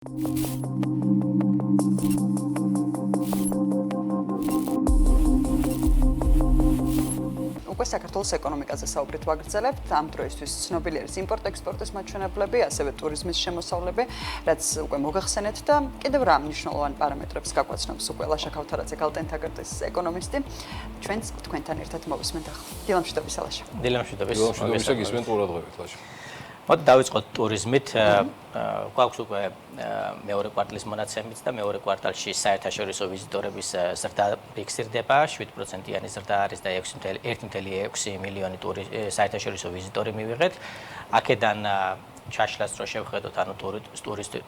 უკვე საქართველოს ეკონომიკაზე საუბრით ვაგრძელებთ. ამ დროისთვის ცნობილი არის იმპორტ-ექსპორტის მაჩვენებლები, ასევე ტურიზმის შემოსავლები, რაც უკვე მოგახსენეთ და კიდევ რა მნიშვნელოვანი პარამეტრებს გაგვაცნობს უკვე ლაშა ქავთარაძე გალტენთაგრტის ეკონომისტი. ჩვენც თქვენთან ერთად მოვისმენთ ახლა. დილამშვიდობის ლაშა. დილამშვიდობის. გისმენთ ყურადღებით ლაშა. მოდი დავიწყოთ ტურიზმით. გვაქვს უკვე მეორე კვარტალის მონაცემით და მეორე კვარტალში საერთაშორისო ვიზიტორების ზრდა ფიქსირდება, 7%-იანი ზრდა არის და 1.6 მილიონი საერთაშორისო ვიზიტორი მივიღეთ. აქედან ჩაშლას რო შევხედოთ, ანუ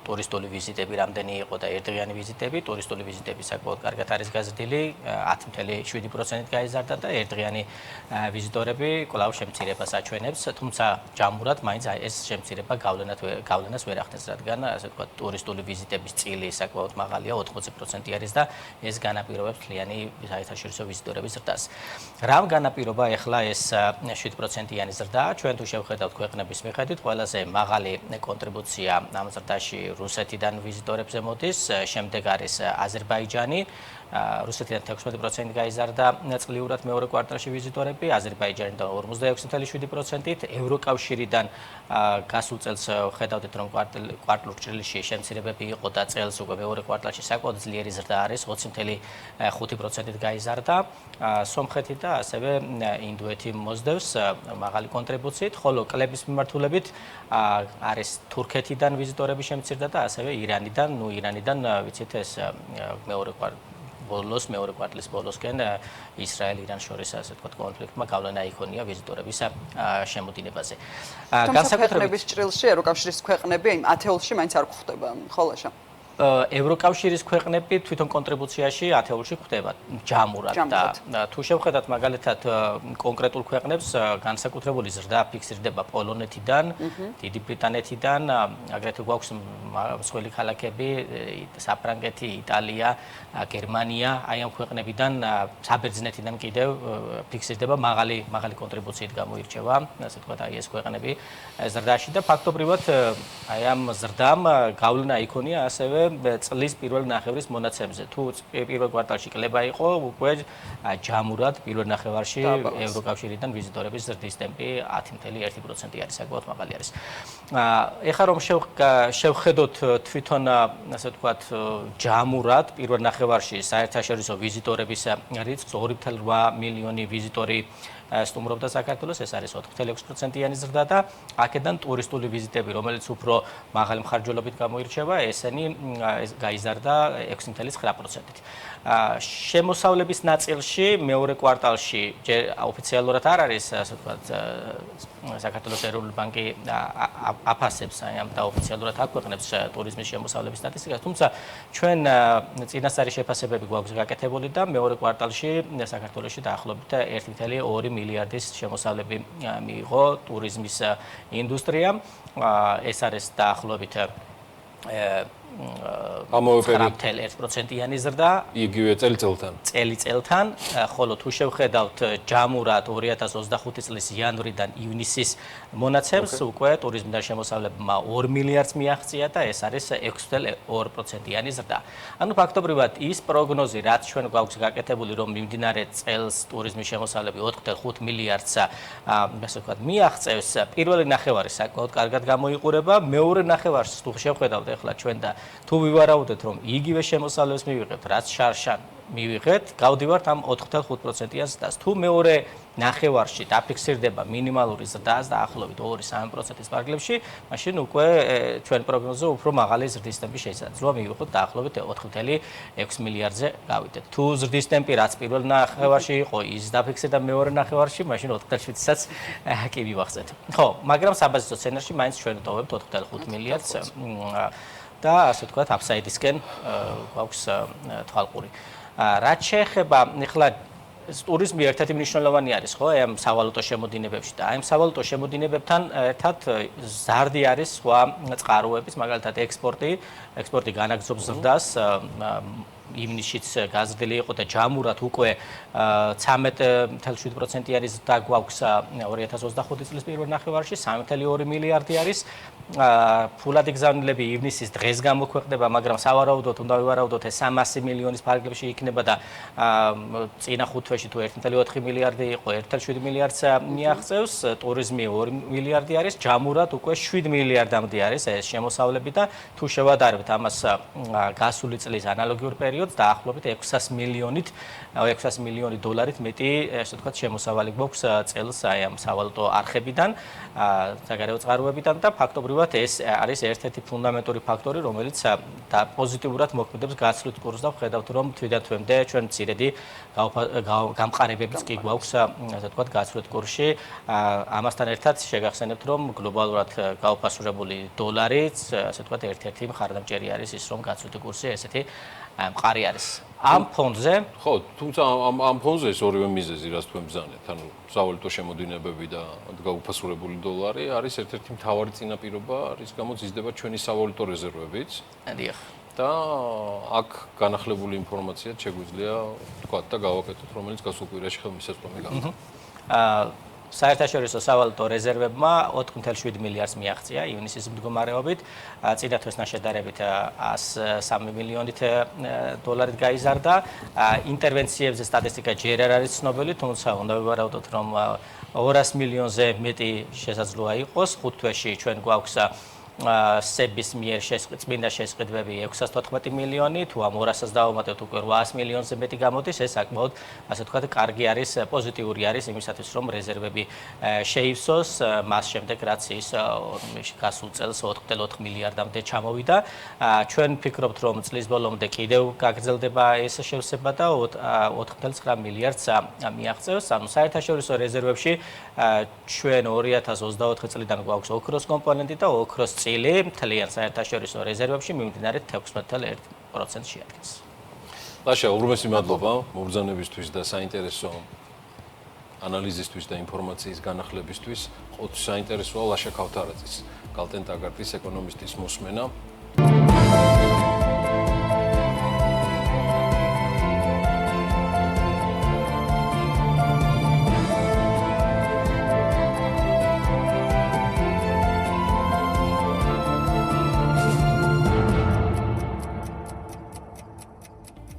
ტურისტული ვიზიტები რამდენი იყო და ერთდღიანი ვიზიტები, ტურისტული ვიზიტები საკმაოდ კარგად არის გაზრდილი, 10.7%-ით გაიზარდა და ერთდღიანი ვიზიტორები კვლავ შემცირებას აჩვენებს, თუმცა ჯამურად მაინც ეს შემცირება გავლენას ვერ ახდენს, რადგან ასე ვთქვათ, ტურისტული ვიზიტების წილი საკმაოდ მაღალია, 80% არის და ეს განაპირობებს მთლიანი საერთაშორისო ვიზიტორების ზრდას. რამ განაპირობა ახლა ეს 7%-იანი ზრდა? ჩვენ თუ შევხედავთ ქვეყნების მიხედვით, ყველაზე მაღალი კონტრიბუცია ამ ზრდაში რუსეთიდან ვიზიტორებზე მოდის, შემდეგ არის აზერბაიჯანი, რუსეთიდან 16% გაიზარდა წლიურად მეორე კვარტალში ვიზიტორები, აზერბაიჯანიდან 46.7%-ით, ევროკავშირიდან გასულ წელს ხედავთ რომ კვარტალურ ჭრილში შემცირებები იყო და წელს უკვე მეორე კვარტალში საკმაოდ ძლიერი ზრდა არის, 20.5%-ით გაიზარდა, სომხეთი და ასევე ინდოეთი მოსდევს მაღალი კონტრიბუციით, ხოლო კლების მიმართულებით არის თურქეთიდან ვიზიტორები შემცირდა და ასევე ირანიდან ვიცით ეს მეორე კვარტალის ბოლოსკენ ისრაელ-ირანს შორის ასე ვთქვათ კონფლიქტმა გავლენა იქონია ვიზიტორების შემოდინებაზე. განსაკუთრებით ჭრილში ევროკავშირის ქვეყნები იმ ათეულში მაინც არ გვხვდება, ხო ლაშა? ევროკავშირის ქვეყნები თვითონ კონტრიბუციაში ათეულში გვხვდება ჯამურად და თუ შევხედათ მაგალითად კონკრეტულ ქვეყნებს, განსაკუთრებული ზრდა ფიქსირდება პოლონეთიდან, დიდი ბრიტანეთიდან, აგრეთვე გვაქვს მსხვილი ქალაქები, საფრანგეთი, იტალია, გერმანია, აი ამ ქვეყნებიდან, საბერძნეთიდან კიდევ ფიქსირდება მაღალი კონტრიბუციით გამოირჩევა, ასე ვთქვათ, აი ეს ქვეყნები ზრდაში და ფაქტობრივად აი ამ ზრდამ გავლენა იქონია ასევე წლის პირველ ნახევრის მონაცემზე. თუ პირველ კვარტალში კლება იყო, უკვე ჯამურად პირველ ნახევარში ევროკავშირიდან ვიზიტორების ზრდის ტემპი 10.1% არის, საკმაოდ მაღალი არის. ეხლა რომ შევხედოთ თვითონ ასე ვთქვათ ჯამურად პირველ ნახევარში საერთაშორისო ვიზიტორების რიცხვს 2.8 მილიონი ვიზიტორი სტუმრობდა საქართველოს, ეს არის 4.6%-იანი ზრდა და აქედან ტურისტული ვიზიტები, რომელიც უფრო მაღალი მხარჯველობით გამოირჩევა, ესენი გაიზარდა 6.9%-ით. შემოსავლების ნაწილში მეორე კვარტალში ოფიციალურად არ არის, ასე ვთქვათ, საქართველოს ეროვნული ბანკი აფასებს ამ და ოფიციალურად აქვეყნებს ტურიზმის შემოსავლების სტატისტიკას, თუმცა ჩვენ წინასწარი შეფასებები გვაქვს გაკეთებული და მეორე კვარტალში საქართველოში დაახლოებით 1.2 მილიარდის შემოსავლები მიიღო ტურიზმის ინდუსტრიამ. ეს არის დაახლოებით 9.1%-იანი ზრდა იგივე წელიწელთან, ხოლო თუ შევხედავთ ჯამურად 2025 წლის იანვრიდან ივნისის მონაცემს, უკვე ტურიზმიდან შემოსავლებმა 2 მილიარდს მიაღწია და ეს არის 6.2%-იანი ზრდა. ანუ ფაქტობრივად ის პროგნოზი, რაც ჩვენ გვაქვს გაკეთებული, რომ მიმდინარე წელს ტურიზმის შემოსავლები 4.5 მილიარდს ასე ვთქვათ მიაღწევს, პირველი ნახევარი საკმაოდ კარგად გამოიყურება, მეორე ნახევარს თუ შევხედავთ ახლა ჩვენ და თუ ვივარაუდეთ, რომ იგივე შემოსავლებს მივიღებთ, რაც შარშან მივიღეთ, გავდივართ ამ 4.5%-იან ზრდას. თუ მეორე ნახევარში დაფიქსირდება მინიმალური ზრდა დაახლოებით 2-3%-ის პარკლებში, მაშინ უკვე ჩვენ პროგნოზზე უფრო მაღალი ზრდის ტემპი შეიძლება მივიღოთ დაახლოებით 4.6 მილიარდზე გავიდეთ. თუ ზრდის ტემპი რაც პირველ ნახევარში იყო, ის დაფიქსირდა მეორე ნახევარში, მაშინ 4.7-საც კი მივახცეთ. ხო, მაგრამ საბაზისო სცენარში მაინც ჩვენ ვტოვებთ 4.5 მილიარდს და ასე ვთქვათ, აფსაიდისკენ გვაქვს თვალყური. რაც შეეხება ახლა ტურიზმი ერთ-ერთი მნიშვნელოვანი არის, ხო, ამ სავალუტო შემოდინებებში და ამ სავალუტო შემოდინებებთან ერთად ზარდი არის სხვა წყაროების, მაგალითად ექსპორტი განაგრძობს ზრდას ივნისშიც გაზრდილი იყო და ჯამურად უკვე 13.7%-იანი ზრდა გვაქვს 2025 წლის პირველ ნახევარში, 3.2 მილიარდი არის. ფულადი გზავნილები ივნისის დღეს გამოქვეყნდება, მაგრამ სავარაუდოდ უნდა ვივარაუდოთ ეს 300 მილიონის ფარგლებში იქნება და წინა 5 თვეში თუ 1.4 მილიარდი იყო, 1.7 მილიარდს მიაღწევს, ტურიზმი 2 მილიარდი არის, ჯამურად უკვე 7 მილიარდამდე არის ეს შემოსავლები და თუ შევადარებთ ამას გასული წლის ანალოგიურ პერიოდს, დაახლოებით 600 მილიონი დოლარით მეტი, ესე ვთქვათ, შემოსავალი გვაქვს წელს აი ამ სავალუტო არხებიდან, საგარეო წყაროებიდან და ფაქტობრივად ეს არის ერთ-ერთი ფუნდამენტური ფაქტორი, რომელიც და პოზიტიურად მოქმედებს გაცვლით კურსს და ვხედავთ, რომ თვიდან თვემდე ჩვენ მცირედი გამყარებებიც კი გვაქვს, ასე ვთქვათ, გაცვლით კურსში. ამასთან ერთად შეგახსენებთ, რომ გლობალურად გაუფასურებული დოლარიც, ასე ვთქვათ, ერთ-ერთი მხარდამჭერი არის ის, რომ გაცვლითი კურსი ესეთი მყარი არის. ამ ფონზე ხო, თუმცა ამ ფონზე ეს ორივე მიზეზი, რაც თქვენ ბრძანეთ, ანუ სავალუტო შემოდინებები და გაუფასურებული დოლარი არის ერთ-ერთი მთავარი წინაპირობა, რის გამოც იზრდება ჩვენი სავალუტო რეზერვებიც. დიახ. და აქ განახლებული ინფორმაციაც შეგვიძლია თქვათ და გავაკეთოთ, რომელიც გასულ კვირაში ხელმისაწვდომი გახდა. საერთაშორისო სავალუტო რეზერვებმა 4.7 მილიარდს მიაღწია ივნისის მდგომარეობით, წინა თვესთან შედარებით 103 მილიონით დოლარით გაიზარდა. ინტერვენციებზე სტატისტიკა ჯერ არ არის ცნობილი, თუმცა უნდა ვივარაუდოთ, რომ 200 მილიონზე მეტი შესაძლოა იყოს. 5 თვეში ჩვენ გვაქვს სების მიერ წმინდა შესყიდვები 614 მილიონი, თუ ამ 200-ს დავუმატებთ უკვე 800 მილიონზე მეტი გამოდის, ეს საკმაოდ, ასე ვთქვათ, კარგი არის, პოზიტიური არის იმისათვის, რომ რეზერვები შეივსოს, მას შემდეგ რაც ის გასულ წელს 4.4 მილიარდამდე ჩამოვიდა. ჩვენ ვფიქრობთ, რომ წლის ბოლომდე კიდევ გაგრძელდება ეს შევსება და 4.9 მილიარდს მიაღწევს. ანუ საერთაშორისო რეზერვებში ჩვენ 2024 წლიდან გვაქვს ოქროს კომპონენტი და ოქროს წილი მთლიან საერთაშორისო რეზერვებში მიმდინარე 16.1% შეადგენს. ლაშა, უღრმესი მადლობა მობრძანებისთვის და საინტერესო ანალიზისთვის და ინფორმაციის განახლებისთვის. ყოთ საინტერესოა ლაშა ქავთარაძის, გალტენ ტაგარტის ეკონომისტის მოსმენა.